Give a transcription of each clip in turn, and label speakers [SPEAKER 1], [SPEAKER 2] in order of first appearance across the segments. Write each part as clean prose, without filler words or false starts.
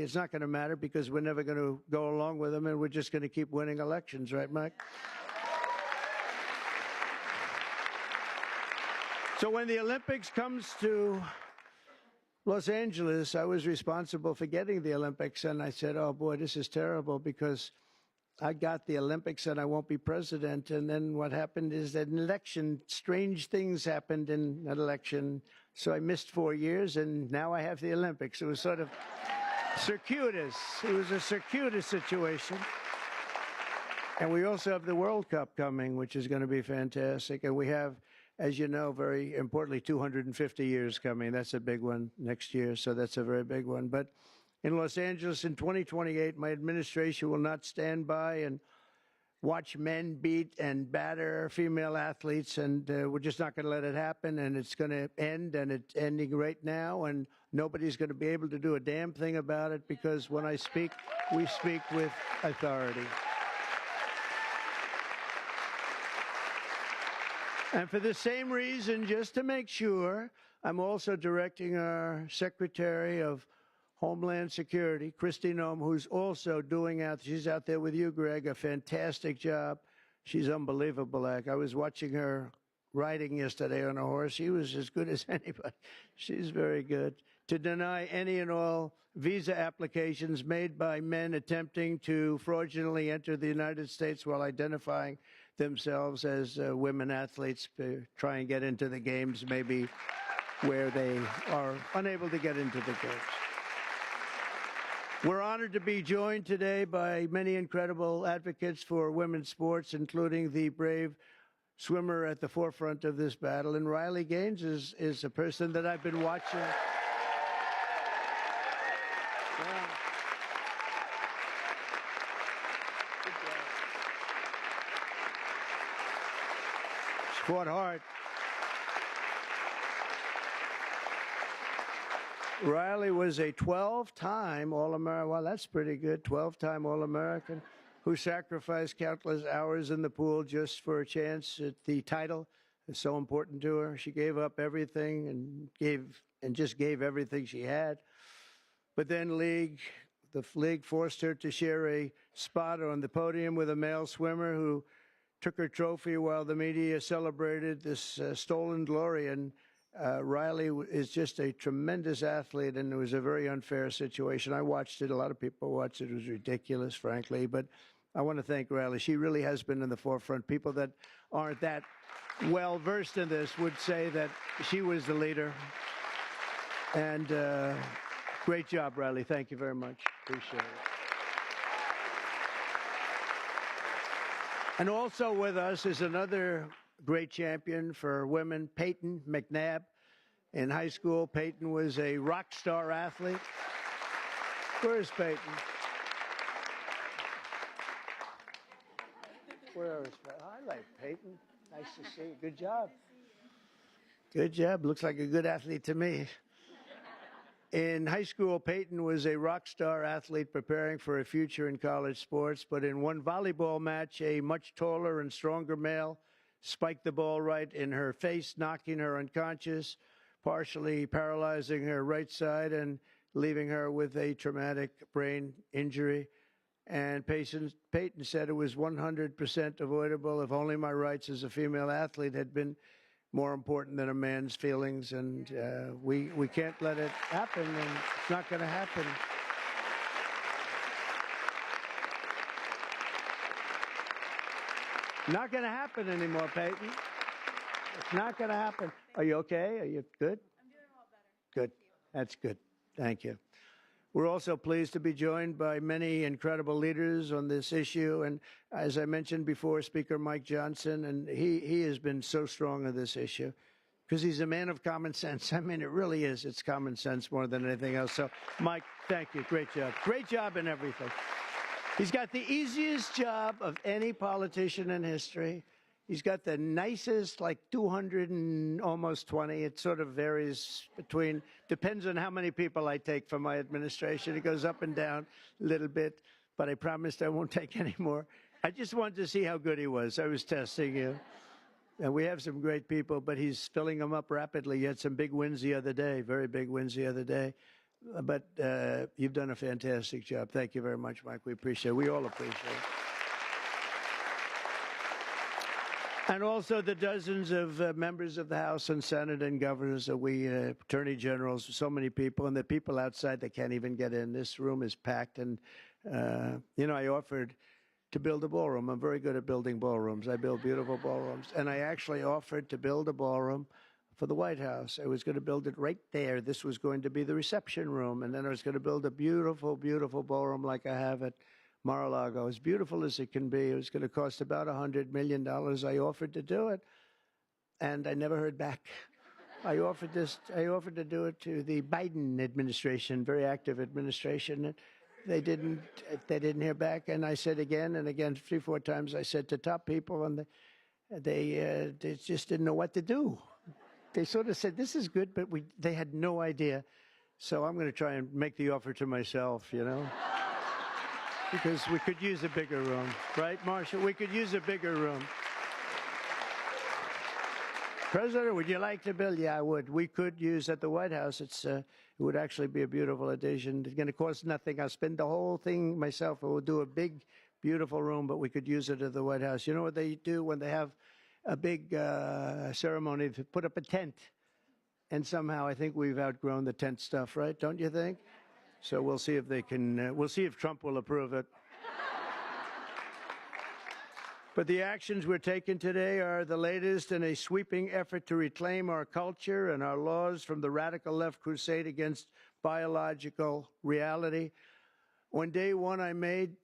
[SPEAKER 1] it's not going to matter because we're never going to go along with them, and we're just going to keep winning elections, right, Mike? So when the Olympics comes to Los Angeles, I was responsible for getting the Olympics, and I said, oh, boy, this is terrible because I got the Olympics and I won't be president. And then what happened is that an election, strange things happened in an election. So I missed 4 years, and now I have the Olympics. It was sort of circuitous. It was a circuitous situation. And we also have the World Cup coming, which is going to be fantastic. And we have, as you know, very importantly, 250 years coming. That's a big one next year, so that's a very big one. But in Los Angeles in 2028, my administration will not stand by and watch men beat and batter female athletes, and we're just not going to let it happen, and it's going to end, and it's ending right now, and nobody's going to be able to do a damn thing about it because when I speak, we speak with authority. And for the same reason, just to make sure, I'm also directing our Secretary of Homeland Security, Kristi Noem, who's also doing she's out there with you, Greg, a fantastic job. She's unbelievable. I was watching her riding yesterday on a horse. She was as good as anybody. She's very good. To deny any and all visa applications made by men attempting to fraudulently enter the United States while identifying themselves as women athletes to try and get into the games, maybe where they are unable to get into the games. We're honored to be joined today by many incredible advocates for women's sports, including the brave swimmer at the forefront of this battle. And Riley Gaines is a person that I've been watching. Yeah. Good job. She fought hard. Riley was a 12-time All-American. Well, that's pretty good. 12-time All-American who sacrificed countless hours in the pool just for a chance at the title. It's so important to her. She gave up everything and just gave everything she had. But then the league forced her to share a spot on the podium with a male swimmer who took her trophy while the media celebrated this stolen glory. And Riley is just a tremendous athlete, and it was a very unfair situation. I watched it. A lot of people watched it. It was ridiculous, frankly. But I want to thank Riley. She really has been in the forefront. People that aren't that well-versed in this would say that she was the leader. And great job, Riley. Thank you very much. Appreciate it. And also with us is another great champion for women, Peyton McNabb. In high school, Peyton was a rock star athlete. Where is Peyton? Where is Peyton? I like Peyton. Nice to see you. Good job. Good job. Looks like a good athlete to me. In high school, Peyton was a rock star athlete preparing for a future in college sports, but in one volleyball match, a much taller and stronger male spiked the ball right in her face, knocking her unconscious, partially paralyzing her right side and leaving her with a traumatic brain injury. And Peyton said it was 100% avoidable if only my rights as a female athlete had been more important than a man's feelings. And we can't let it happen, and it's not going to happen. Not going to happen anymore, Peyton. It's not going to happen. Are you okay? Are you good?
[SPEAKER 2] I'm doing a lot better.
[SPEAKER 1] Good. That's good. Thank you. We're also pleased to be joined by many incredible leaders on this issue. And as I mentioned before, Speaker Mike Johnson, and he has been so strong on this issue because he's a man of common sense. I mean, it really is. It's common sense more than anything else. So, Mike, thank you. Great job. Great job in everything. He's got the easiest job of any politician in history. He's got the nicest, like 200 and almost 20. It sort of varies between, depends on how many people I take from my administration. It goes up and down a little bit, but I promised I won't take any more. I just wanted to see how good he was. I was testing you. And we have some great people, but he's filling them up rapidly. He had some big wins the other day, very big wins the other day. But you've done a fantastic job. Thank you very much, Mike. We appreciate it. We all appreciate it. And also the dozens of members of the House and Senate and governors that attorney generals, so many people, and the people outside that can't even get in. This room is packed. And, I offered to build a ballroom. I'm very good at building ballrooms. I build beautiful ballrooms. And I actually offered to build a ballroom for the White House. I was going to build it right there. This was going to be the reception room. And then I was going to build a beautiful, beautiful ballroom like I have at Mar-a-Lago, as beautiful as it can be. It was going to cost about $100 million. I offered to do it, and I never heard back. I offered to do it to the Biden administration, very active administration, and they didn't hear back. And I said again and again, 3-4 times, I said to top people, and they just didn't know what to do. They sort of said, this is good, but they had no idea. So I'm going to try and make the offer to myself, because we could use a bigger room, right, Marshall? We could use a bigger room. President, would you like to build? Yeah, I would. We could use at the White House. It would actually be a beautiful addition. It's going to cost nothing. I'll spend the whole thing myself. We'll do a big, beautiful room, but we could use it at the White House. You know what they do when they have a big ceremony? They put up a tent. And somehow I think we've outgrown the tent stuff, right? Don't you think? So we'll see if they can, we'll see if Trump will approve it. But the actions we're taking today are the latest in a sweeping effort to reclaim our culture and our laws from the radical left crusade against biological reality. On day one, I made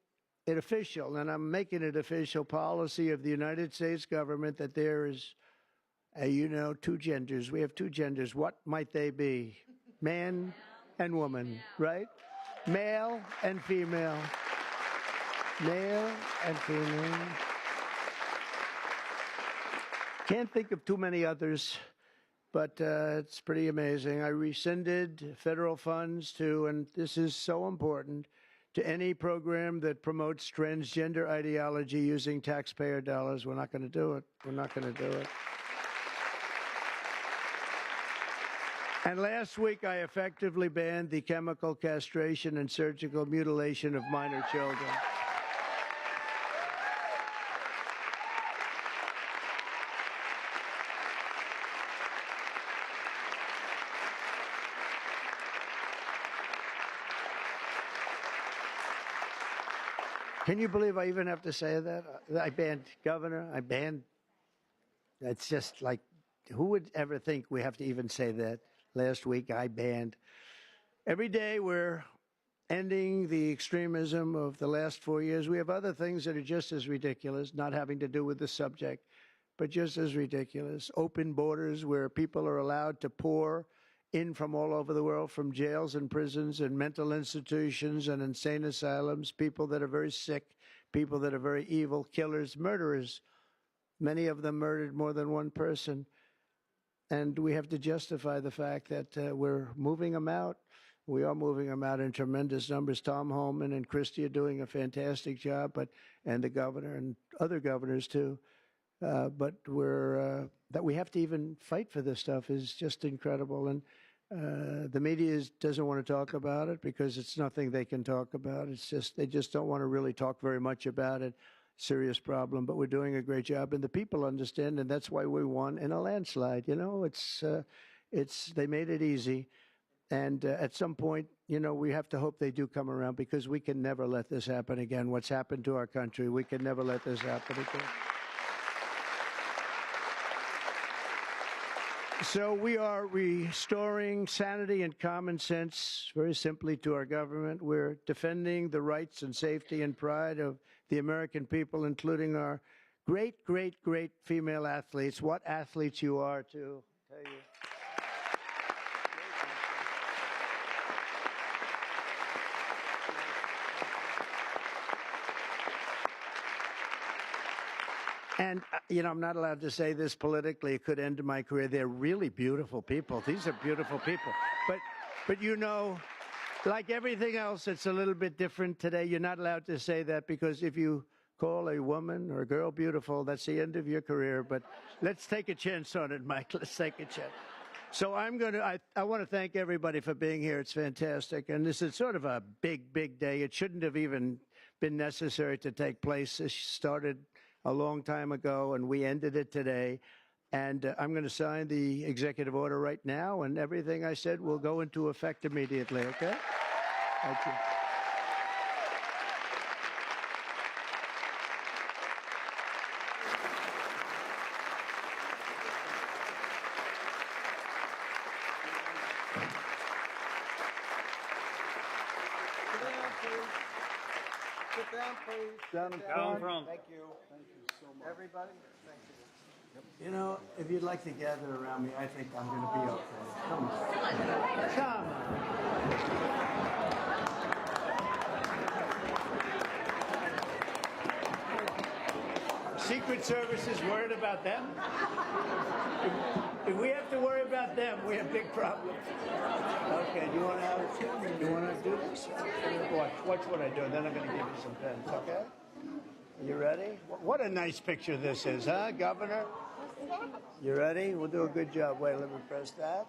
[SPEAKER 1] it official, and I'm making it official policy of the United States government that there is, two genders. We have two genders. What might they be? Man and woman, right? Male and female. Male and female. Can't think of too many others, but it's pretty amazing. I rescinded federal funds to, and this is so important, to any program that promotes transgender ideology using taxpayer dollars. We're not going to do it. We're not going to do it. And last week, I effectively banned the chemical castration and surgical mutilation of minor children. Can you believe I even have to say that? I banned governor. I banned. It's just like, who would ever think we have to even say that? Last week, I banned. Every day, we're ending the extremism of the last 4 years. We have other things that are just as ridiculous, not having to do with the subject, but just as ridiculous. Open borders where people are allowed to pour in from all over the world, from jails and prisons and mental institutions and insane asylums, people that are very sick, people that are very evil, killers, murderers. Many of them murdered more than one person. And we have to justify the fact that we're moving them out. We are moving them out in tremendous numbers. Tom Homan and Christie are doing a fantastic job, and the governor and other governors too. But that we have to even fight for this stuff is just incredible. And the media doesn't want to talk about it because it's nothing they can talk about. It's just they just don't want to really talk very much about it. Serious problem, but we're doing a great job, and the people understand, and that's why we won in a landslide. They made it easy, and at some point, we have to hope they do come around because we can never let this happen again. What's happened to our country, we can never let this happen again. So we are restoring sanity and common sense very simply to our government. We're defending the rights and safety and pride of the American people, including our great, great, great female athletes. What athletes you are, too, I tell you. And, I'm not allowed to say this politically. It could end my career. They're really beautiful people. These are beautiful people. But like everything else, it's a little bit different today. You're not allowed to say that because if you call a woman or a girl beautiful, that's the end of your career. But let's take a chance on it, Mike. Let's take a chance. So I want to thank everybody for being here. It's fantastic. And this is sort of a big, big day. It shouldn't have even been necessary to take place. This started a long time ago, and we ended it today. And I'm going to sign the executive order right now, and everything I said will go into effect immediately, okay? Thank you.
[SPEAKER 2] Sit down, please.
[SPEAKER 1] Down in front.
[SPEAKER 2] Thank you. Thank you so much. Everybody, thank you.
[SPEAKER 1] You know, if you'd like to gather around me, I think I'm going to be okay. Come on. Come on. Secret Service is worried about them. If we have to worry about them, we have big problems. Okay, do you want to do this? Watch what I do, and then I'm going to give you some pens, okay? You ready? What a nice picture this is, huh, Governor? You ready? We'll do a good job. Wait, let me press that.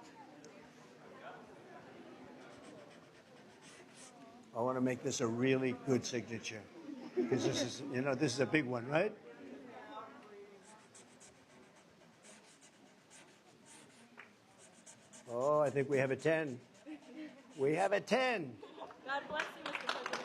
[SPEAKER 1] I want to make this a really good signature, because this is, this is a big one, right? Oh, I think we have a 10. We have a 10.
[SPEAKER 3] God bless you, Mr. President.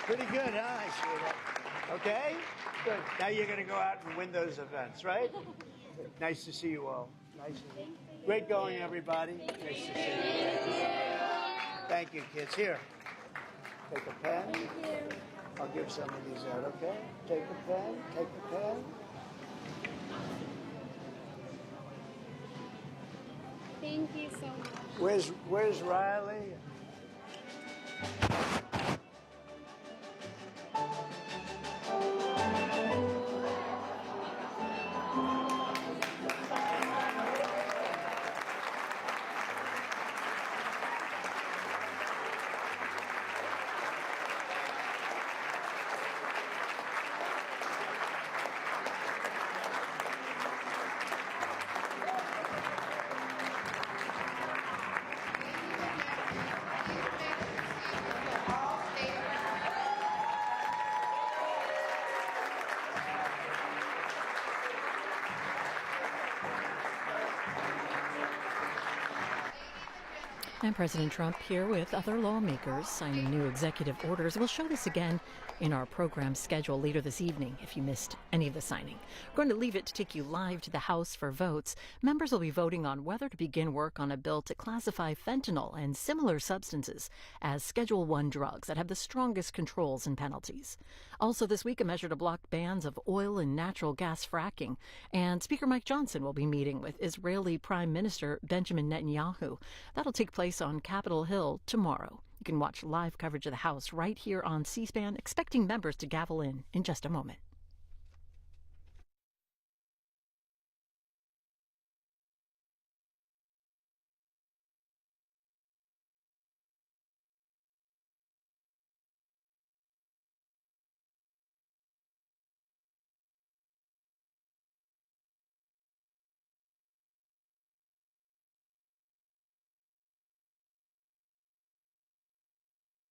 [SPEAKER 1] Pretty good, huh? I see that. Okay? Good. Now you're going to go out and win those events, right? Nice to see you all. Great going, everybody. Nice to see you. Thank you, kids. Here. Take a pen. I'll give some of these out, okay? Take a pen. Take a pen.
[SPEAKER 4] Thank you so much.
[SPEAKER 1] Where's Riley?
[SPEAKER 5] And President Trump here with other lawmakers signing new executive orders. We'll show this again in our program schedule later this evening if you missed any of the signing. We're going to leave it to take you live to the House for votes. Members will be voting on whether to begin work on a bill to classify fentanyl and similar substances as Schedule 1 drugs that have the strongest controls and penalties. Also this week, a measure to block bans of oil and natural gas fracking. And Speaker Mike Johnson will be meeting with Israeli Prime Minister Benjamin Netanyahu. That'll take place on Capitol Hill tomorrow. You can watch live coverage of the House right here on C-SPAN, expecting members to gavel in just a moment.